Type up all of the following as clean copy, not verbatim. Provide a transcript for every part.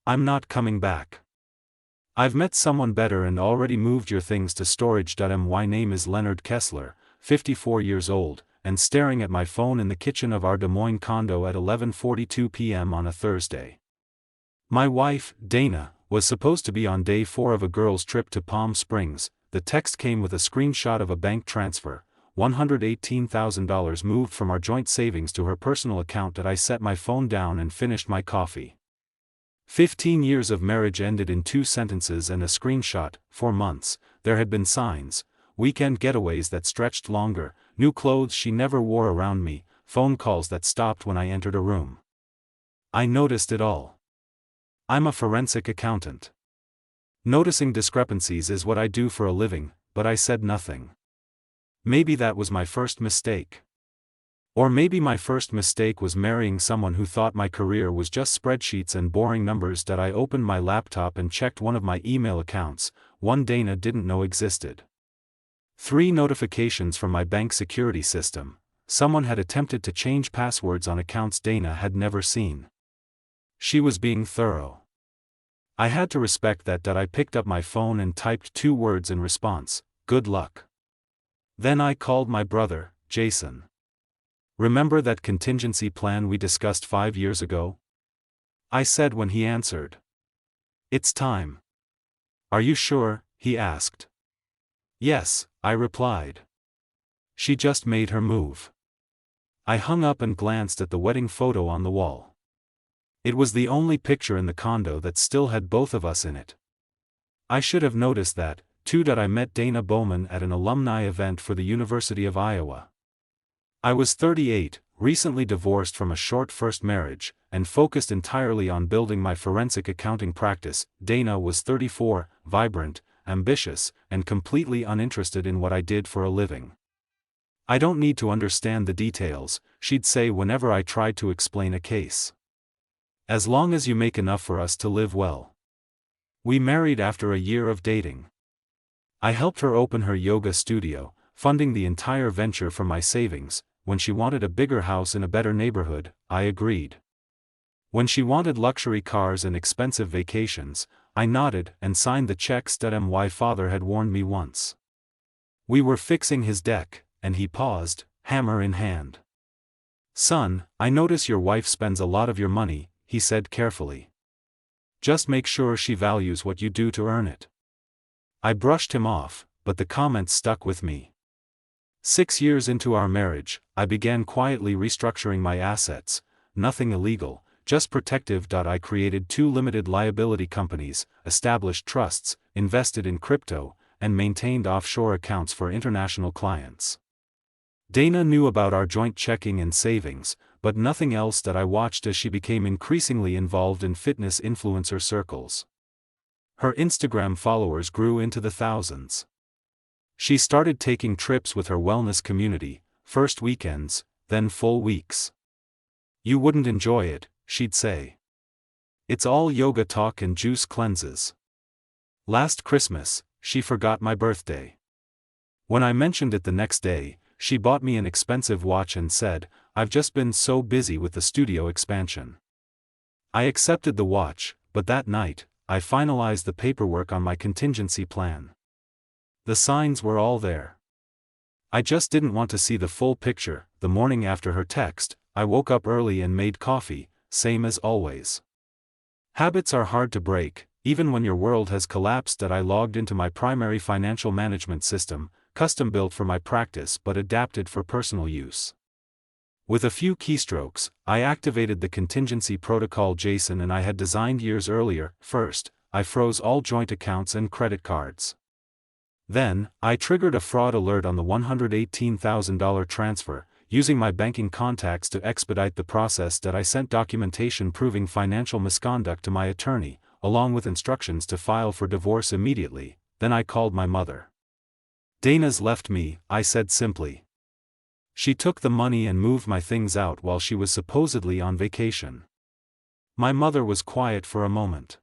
I'm not coming back. I've met someone better and already moved your things to storage. My name is Leonard Kessler, 54 years old, and staring at my phone in the kitchen of our Des Moines condo at 11:42 p.m. on a Thursday. My wife, Dana, was supposed to be on day 4 of a girls' trip to Palm Springs. The text came with a screenshot of a bank transfer, $118,000 moved from our joint savings to her personal account. I set my phone down and finished my coffee. 15 years of marriage ended in 2 sentences and a screenshot. For months, there had been signs, weekend getaways that stretched longer, new clothes she never wore around me, phone calls that stopped when I entered a room. I noticed it all. I'm a forensic accountant. Noticing discrepancies is what I do for a living, but I said nothing. Maybe that was my first mistake. Or maybe my first mistake was marrying someone who thought my career was just spreadsheets and boring numbers. I opened my laptop and checked one of my email accounts, one Dana didn't know existed. 3 notifications from my bank security system. Someone had attempted to change passwords on accounts Dana had never seen. She was being thorough. I had to respect that. I picked up my phone and typed 2 words in response: good luck. Then I called my brother, Jason. Remember that contingency plan we discussed 5 years ago? I said when he answered. It's time. Are you sure? He asked. Yes, I replied. She just made her move. I hung up and glanced at the wedding photo on the wall. It was the only picture in the condo that still had both of us in it. I should have noticed that, too. I met Dana Bowman at an alumni event for the University of Iowa. I was 38, recently divorced from a short first marriage, and focused entirely on building my forensic accounting practice. Dana was 34, vibrant, ambitious, and completely uninterested in what I did for a living. I don't need to understand the details, she'd say whenever I tried to explain a case. As long as you make enough for us to live well. We married after a year of dating. I helped her open her yoga studio, funding the entire venture from my savings. When she wanted a bigger house in a better neighborhood, I agreed. When she wanted luxury cars and expensive vacations, I nodded and signed the checks. My father had warned me once. We were fixing his deck, and he paused, hammer in hand. Son, I notice your wife spends a lot of your money, he said carefully. Just make sure she values what you do to earn it. I brushed him off, but the comment stuck with me. 6 years into our marriage, I began quietly restructuring my assets, nothing illegal, just protective. I created 2 limited liability companies, established trusts, invested in crypto, and maintained offshore accounts for international clients. Dana knew about our joint checking and savings, but nothing else. I watched as she became increasingly involved in fitness influencer circles. Her Instagram followers grew into the thousands. She started taking trips with her wellness community, first weekends, then full weeks. You wouldn't enjoy it, she'd say. It's all yoga talk and juice cleanses. Last Christmas, she forgot my birthday. When I mentioned it the next day, she bought me an expensive watch and said, "I've just been so busy with the studio expansion." I accepted the watch, but that night, I finalized the paperwork on my contingency plan. The signs were all there. I just didn't want to see the full picture. The morning after her text, I woke up early and made coffee, same as always. Habits are hard to break, even when your world has collapsed. I logged into my primary financial management system, custom built for my practice but adapted for personal use. With a few keystrokes, I activated the contingency protocol Jason and I had designed years earlier. First, I froze all joint accounts and credit cards. Then, I triggered a fraud alert on the $118,000 transfer, using my banking contacts to expedite the process. I sent documentation proving financial misconduct to my attorney, along with instructions to file for divorce immediately. Then I called my mother. "Dana's left me," I said simply. She took the money and moved my things out while she was supposedly on vacation. My mother was quiet for a moment.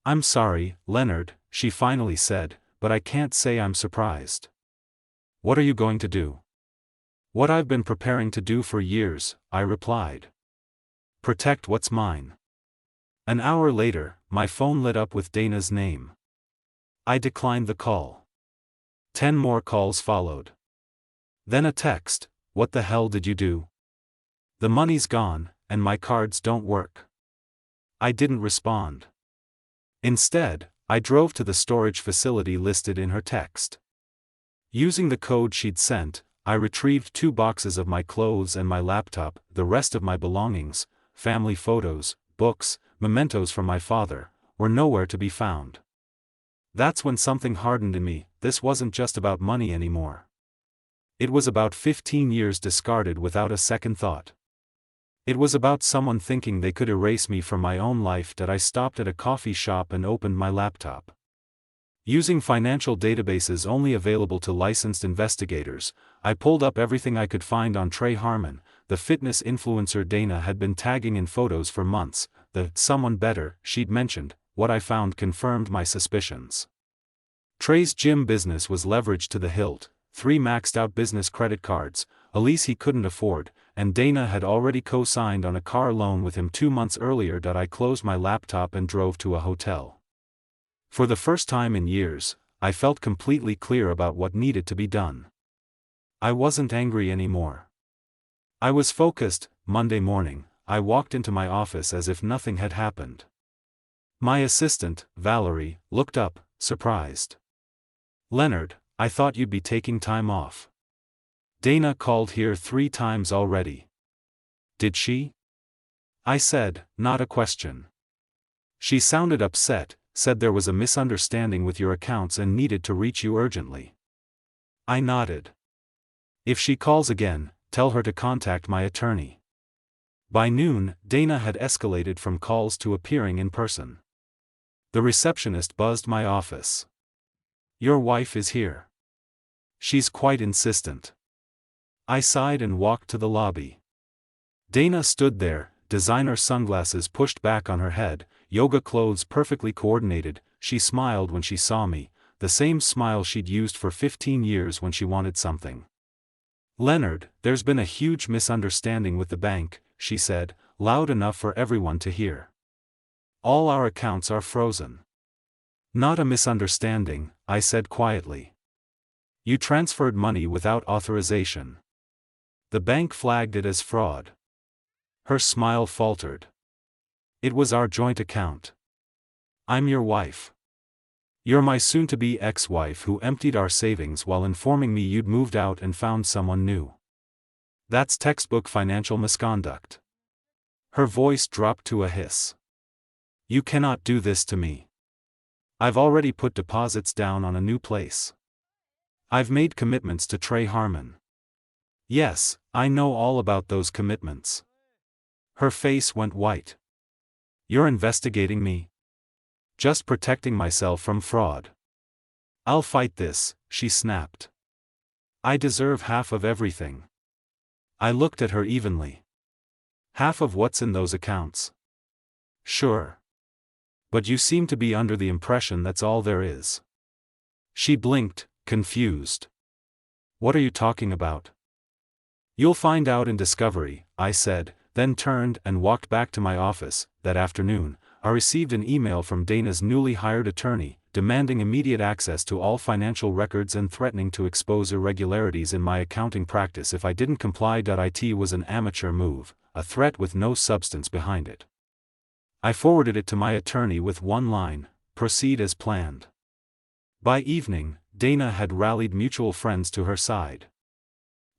"I'm sorry, Leonard," she finally said, "but I can't say I'm surprised." "What are you going to do?" "What I've been preparing to do for years," I replied. "Protect what's mine." An hour later, my phone lit up with Dana's name. I declined the call. 10 more calls followed. Then a text, "What the hell did you do? The money's gone, and my cards don't work." I didn't respond. Instead, I drove to the storage facility listed in her text. Using the code she'd sent, I retrieved 2 boxes of my clothes and my laptop. The rest of my belongings, family photos, books, mementos from my father, were nowhere to be found. That's when something hardened in me. This wasn't just about money anymore. It was about 15 years discarded without a second thought. It was about someone thinking they could erase me from my own life. That I stopped at a coffee shop and opened my laptop. Using financial databases only available to licensed investigators, I pulled up everything I could find on Trey Harmon, the fitness influencer Dana had been tagging in photos for months. The "someone better" she'd mentioned, what I found confirmed my suspicions. Trey's gym business was leveraged to the hilt, 3 maxed-out business credit cards, a lease he couldn't afford, and Dana had already co-signed on a car loan with him 2 months earlier. I closed my laptop and drove to a hotel. For the first time in years, I felt completely clear about what needed to be done. I wasn't angry anymore. I was focused. Monday morning, I walked into my office as if nothing had happened. My assistant, Valerie, looked up, surprised. "Leonard, I thought you'd be taking time off. Dana called here 3 times already." "Did she?" I said, not a question. "She sounded upset, said there was a misunderstanding with your accounts and needed to reach you urgently." I nodded. "If she calls again, tell her to contact my attorney." By noon, Dana had escalated from calls to appearing in person. The receptionist buzzed my office. "Your wife is here. She's quite insistent." I sighed and walked to the lobby. Dana stood there, designer sunglasses pushed back on her head, yoga clothes perfectly coordinated. She smiled when she saw me, the same smile she'd used for 15 years when she wanted something. "Leonard, there's been a huge misunderstanding with the bank," she said, loud enough for everyone to hear. "All our accounts are frozen." "Not a misunderstanding," I said quietly. "You transferred money without authorization. The bank flagged it as fraud." Her smile faltered. "It was our joint account. I'm your wife. You're my soon-to-be ex-wife who emptied our savings while informing me you'd moved out and found someone new. That's textbook financial misconduct." Her voice dropped to a hiss. "You cannot do this to me. I've already put deposits down on a new place. I've made commitments to Trey Harmon." "Yes, I know all about those commitments." Her face went white. "You're investigating me?" "Just protecting myself from fraud." "I'll fight this," she snapped. "I deserve half of everything." I looked at her evenly. "Half of what's in those accounts?" "Sure. But you seem to be under the impression that's all there is." She blinked, confused. "What are you talking about?" "You'll find out in discovery," I said, then turned and walked back to my office. That afternoon, I received an email from Dana's newly hired attorney, demanding immediate access to all financial records and threatening to expose irregularities in my accounting practice if I didn't comply. It was an amateur move, a threat with no substance behind it. I forwarded it to my attorney with one line: "Proceed as planned." By evening, Dana had rallied mutual friends to her side.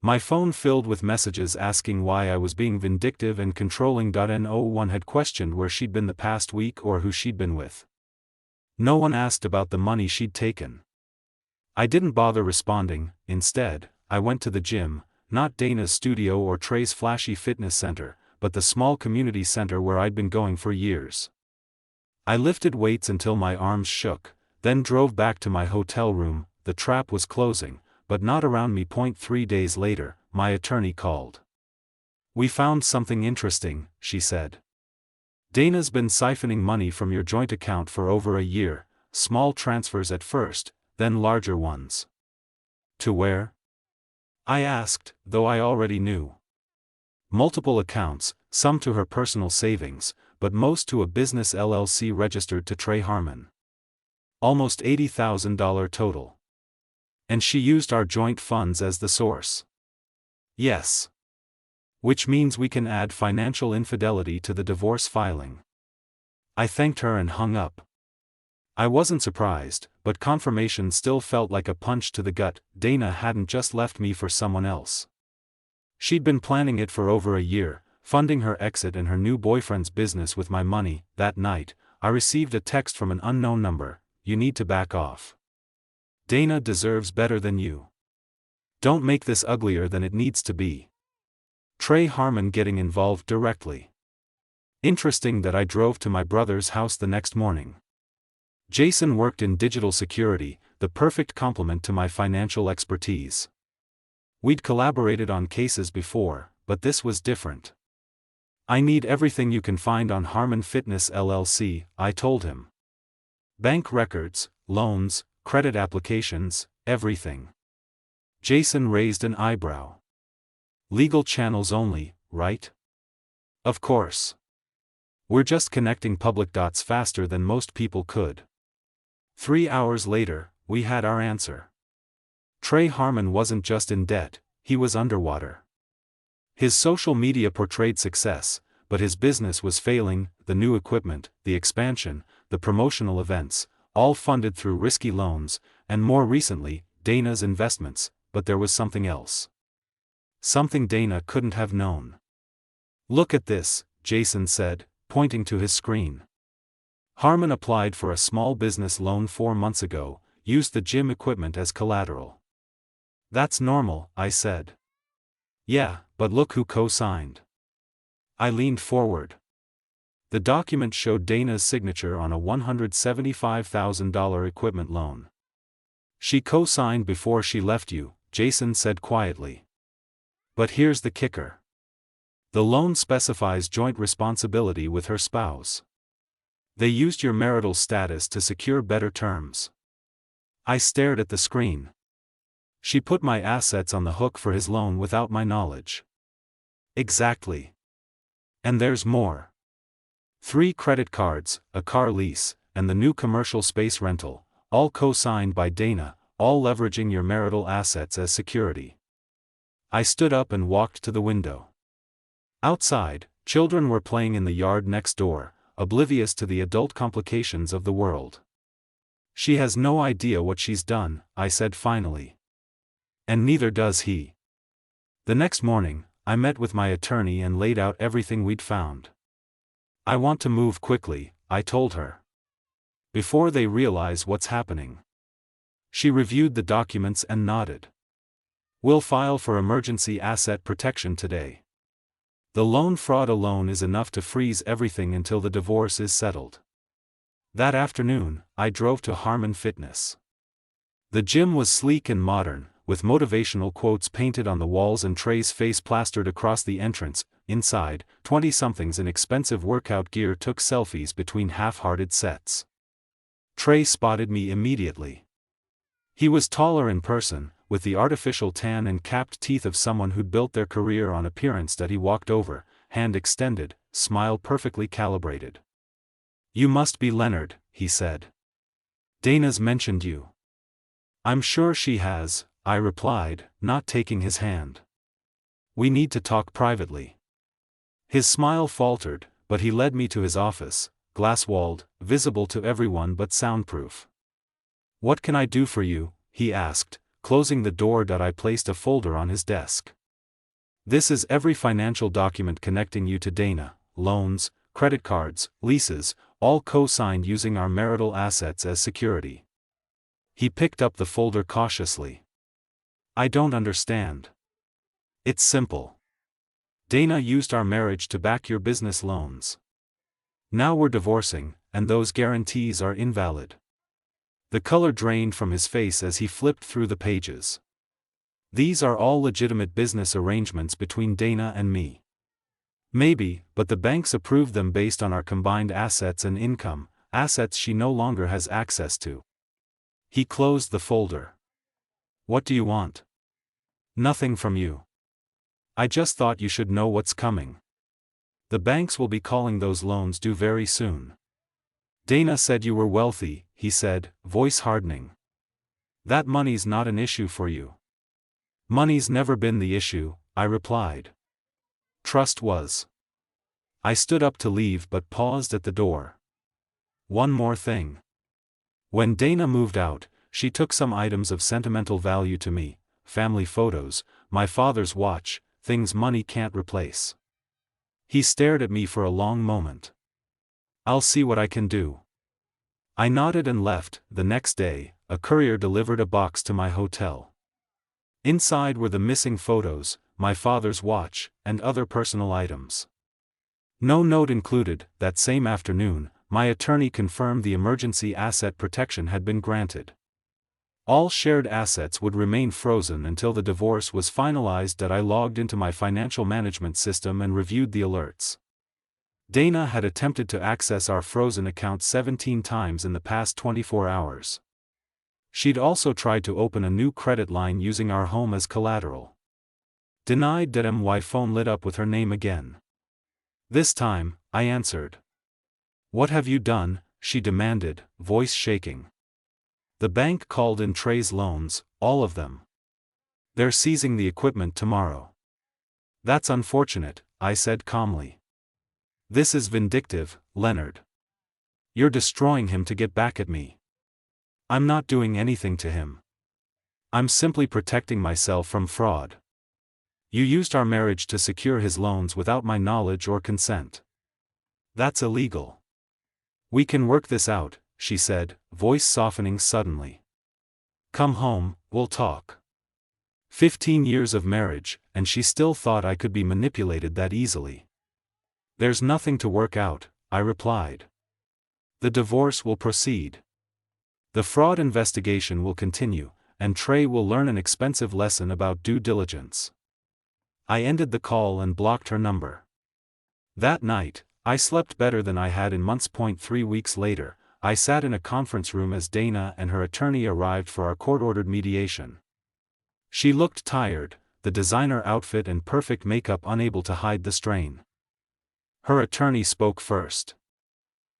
My phone filled with messages asking why I was being vindictive and controlling. No one had questioned where she'd been the past week or who she'd been with. No one asked about the money she'd taken. I didn't bother responding. Instead, I went to the gym, not Dana's studio or Trey's flashy fitness center, but the small community center where I'd been going for years. I lifted weights until my arms shook, then drove back to my hotel room. The trap was closing, but not around me. 3 days later, my attorney called. "We found something interesting," she said. "Dana's been siphoning money from your joint account for over a year, small transfers at first, then larger ones." "To where?" I asked, though I already knew. "Multiple accounts, some to her personal savings, but most to a business LLC registered to Trey Harmon. Almost $80,000 total. And she used our joint funds as the source. Yes. Which means we can add financial infidelity to the divorce filing. I thanked her and hung up. I wasn't surprised, but confirmation still felt like a punch to the gut. Dana hadn't just left me for someone else. She'd been planning it for over a year, funding her exit and her new boyfriend's business with my money. That night, I received a text from an unknown number: "You need to back off. Dana deserves better than you. Don't make this uglier than it needs to be." Trey Harmon getting involved directly. Interesting that I drove to my brother's house the next morning. Jason worked in digital security, the perfect complement to my financial expertise. We'd collaborated on cases before, but this was different. "I need everything you can find on Harmon Fitness LLC," I told him. "Bank records, loans, credit applications, everything." Jason raised an eyebrow. "Legal channels only, right?" "Of course. We're just connecting public dots faster than most people could." 3 hours later, we had our answer. Trey Harmon wasn't just in debt, he was underwater. His social media portrayed success, but his business was failing. The new equipment, the expansion, the promotional events, all funded through risky loans, and more recently, Dana's investments. But there was something else. Something Dana couldn't have known. "Look at this," Jason said, pointing to his screen. Harmon applied for a small business loan 4 months ago, used the gym equipment as collateral. "That's normal," I said. "Yeah, but look who co-signed." I leaned forward. The document showed Dana's signature on a $175,000 equipment loan. "She co-signed before she left you," Jason said quietly. "But here's the kicker. The loan specifies joint responsibility with her spouse. They used your marital status to secure better terms." I stared at the screen. "She put my assets on the hook for his loan without my knowledge." "Exactly. And there's more. 3 credit cards, a car lease, and the new commercial space rental, all co-signed by Dana, all leveraging your marital assets as security." I stood up and walked to the window. Outside, children were playing in the yard next door, oblivious to the adult complications of the world. "She has no idea what she's done," I said finally. "And neither does he." The next morning, I met with my attorney and laid out everything we'd found. "I want to move quickly," I told her. "Before they realize what's happening." She reviewed the documents and nodded. "We'll file for emergency asset protection today. The loan fraud alone is enough to freeze everything until the divorce is settled." That afternoon, I drove to Harmon Fitness. The gym was sleek and modern, with motivational quotes painted on the walls and Trey's face plastered across the entrance. Inside, 20-somethings in expensive workout gear took selfies between half-hearted sets. Trey spotted me immediately. He was taller in person, with the artificial tan and capped teeth of someone who'd built their career on appearance. That he walked over, hand extended, smile perfectly calibrated. "You must be Leonard," he said. "Dana's mentioned you." "I'm sure she has," I replied, not taking his hand. "We need to talk privately." His smile faltered, but he led me to his office, glass-walled, visible to everyone but soundproof. "What can I do for you?" he asked, closing the door. I placed a folder on his desk. "This is every financial document connecting you to Dana, loans, credit cards, leases, all co-signed using our marital assets as security." He picked up the folder cautiously. "I don't understand." "It's simple. Dana used our marriage to back your business loans. Now we're divorcing, and those guarantees are invalid." The color drained from his face as he flipped through the pages. "These are all legitimate business arrangements between Dana and me." "Maybe, but the banks approved them based on our combined assets and income, assets she no longer has access to." He closed the folder. "What do you want?" "Nothing from you. I just thought you should know what's coming." The banks will be calling those loans due very soon. Dana said you were wealthy, he said, voice hardening. That money's not an issue for you. Money's never been the issue, I replied. Trust was. I stood up to leave but paused at the door. One more thing. When Dana moved out, she took some items of sentimental value to me, family photos, my father's watch, things money can't replace. He stared at me for a long moment. I'll see what I can do. I nodded and left. The next day, a courier delivered a box to my hotel. Inside were the missing photos, my father's watch, and other personal items. No note included. That same afternoon, my attorney confirmed the emergency asset protection had been granted. All shared assets would remain frozen until the divorce was finalized. That I logged into my financial management system and reviewed the alerts. Dana had attempted to access our frozen account 17 times in the past 24 hours. She'd also tried to open a new credit line using our home as collateral. Denied. That my phone lit up with her name again. This time, I answered. What have you done? She demanded, voice shaking. The bank called in Trey's loans, all of them. They're seizing the equipment tomorrow. That's unfortunate, I said calmly. This is vindictive, Leonard. You're destroying him to get back at me. I'm not doing anything to him. I'm simply protecting myself from fraud. You used our marriage to secure his loans without my knowledge or consent. That's illegal. We can work this out, she said, voice softening suddenly. Come home, we'll talk. 15 years of marriage, and she still thought I could be manipulated that easily. There's nothing to work out, I replied. The divorce will proceed. The fraud investigation will continue, and Trey will learn an expensive lesson about due diligence. I ended the call and blocked her number. That night, I slept better than I had in months. 3 weeks later, I sat in a conference room as Dana and her attorney arrived for our court-ordered mediation. She looked tired, the designer outfit and perfect makeup unable to hide the strain. Her attorney spoke first.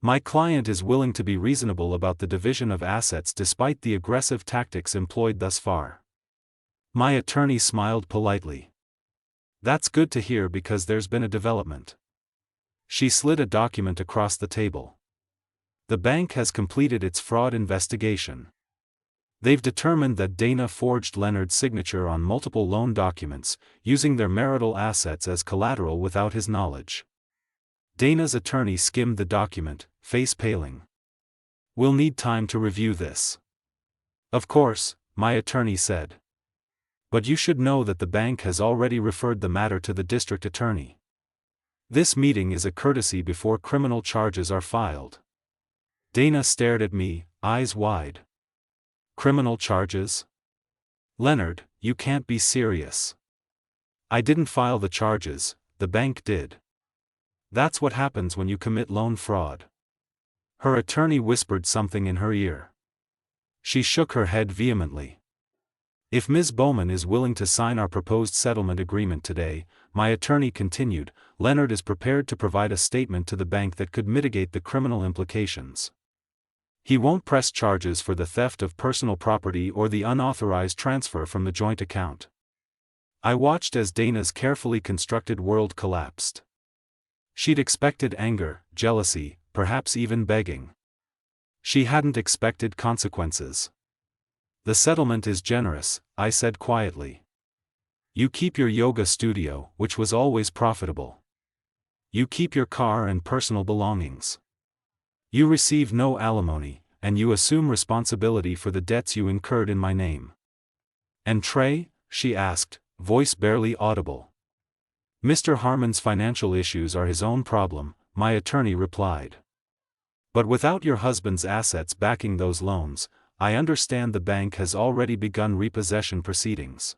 My client is willing to be reasonable about the division of assets despite the aggressive tactics employed thus far. My attorney smiled politely. That's good to hear because there's been a development. She slid a document across the table. The bank has completed its fraud investigation. They've determined that Dana forged Leonard's signature on multiple loan documents, using their marital assets as collateral without his knowledge. Dana's attorney skimmed the document, face paling. We'll need time to review this. Of course, my attorney said. But you should know that the bank has already referred the matter to the district attorney. This meeting is a courtesy before criminal charges are filed. Dana stared at me, eyes wide. Criminal charges? Leonard, you can't be serious. I didn't file the charges, the bank did. That's what happens when you commit loan fraud. Her attorney whispered something in her ear. She shook her head vehemently. If Ms. Bowman is willing to sign our proposed settlement agreement today, my attorney continued, Leonard is prepared to provide a statement to the bank that could mitigate the criminal implications. He won't press charges for the theft of personal property or the unauthorized transfer from the joint account. I watched as Dana's carefully constructed world collapsed. She'd expected anger, jealousy, perhaps even begging. She hadn't expected consequences. The settlement is generous, I said quietly. You keep your yoga studio, which was always profitable. You keep your car and personal belongings. You receive no alimony, and you assume responsibility for the debts you incurred in my name. And Trey? She asked, voice barely audible. Mr. Harmon's financial issues are his own problem, my attorney replied. But without your husband's assets backing those loans, I understand the bank has already begun repossession proceedings.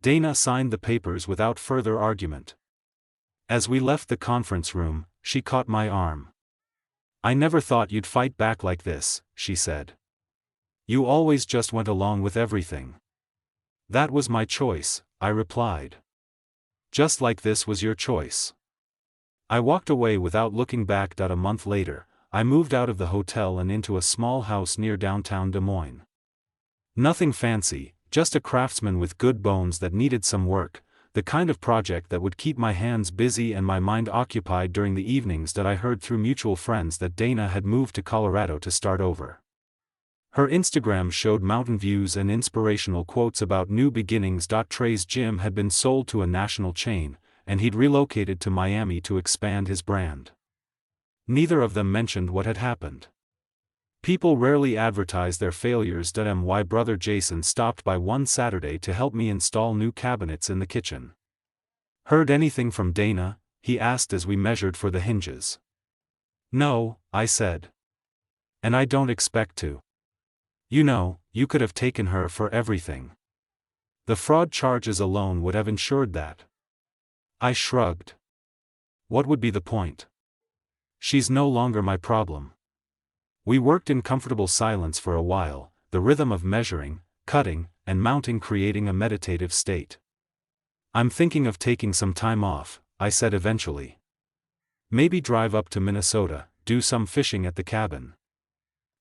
Dana signed the papers without further argument. As we left the conference room, she caught my arm. I never thought you'd fight back like this, she said. You always just went along with everything. That was my choice, I replied. Just like this was your choice. I walked away without looking back. A month later, I moved out of the hotel and into a small house near downtown Des Moines. Nothing fancy, just a craftsman with good bones that needed some work, the kind of project that would keep my hands busy and my mind occupied during the evenings. I heard through mutual friends that Dana had moved to Colorado to start over. Her Instagram showed mountain views and inspirational quotes about new beginnings. Trey's gym had been sold to a national chain, and he'd relocated to Miami to expand his brand. Neither of them mentioned what had happened. People rarely advertise their failures. My brother Jason stopped by one Saturday to help me install new cabinets in the kitchen. "Heard anything from Dana?" he asked as we measured for the hinges. "No," I said. "And I don't expect to. You know, you could have taken her for everything. The fraud charges alone would have ensured that." I shrugged. "What would be the point? She's no longer my problem." We worked in comfortable silence for a while, the rhythm of measuring, cutting, and mounting creating a meditative state. "I'm thinking of taking some time off," I said eventually. "Maybe drive up to Minnesota, do some fishing at the cabin."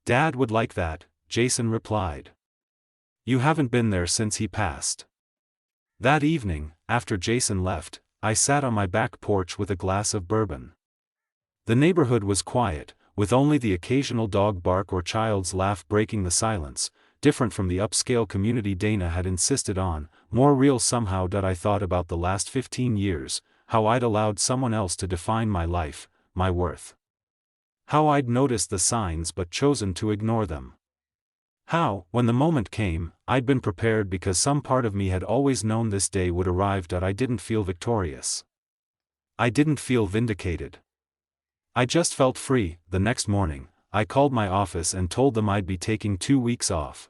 "Dad would like that," Jason replied. "You haven't been there since he passed." That evening, after Jason left, I sat on my back porch with a glass of bourbon. The neighborhood was quiet, with only the occasional dog bark or child's laugh breaking the silence, different from the upscale community Dana had insisted on, more real somehow. I thought about the last 15 years, how I'd allowed someone else to define my life, my worth. How I'd noticed the signs but chosen to ignore them. How, when the moment came, I'd been prepared because some part of me had always known this day would arrive. I didn't feel victorious. I didn't feel vindicated. I just felt free. The next morning, I called my office and told them I'd be taking 2 weeks off.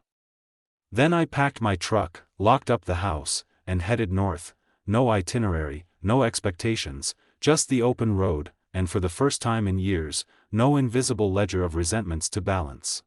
Then I packed my truck, locked up the house, and headed north. No itinerary, no expectations, just the open road, and for the first time in years, no invisible ledger of resentments to balance.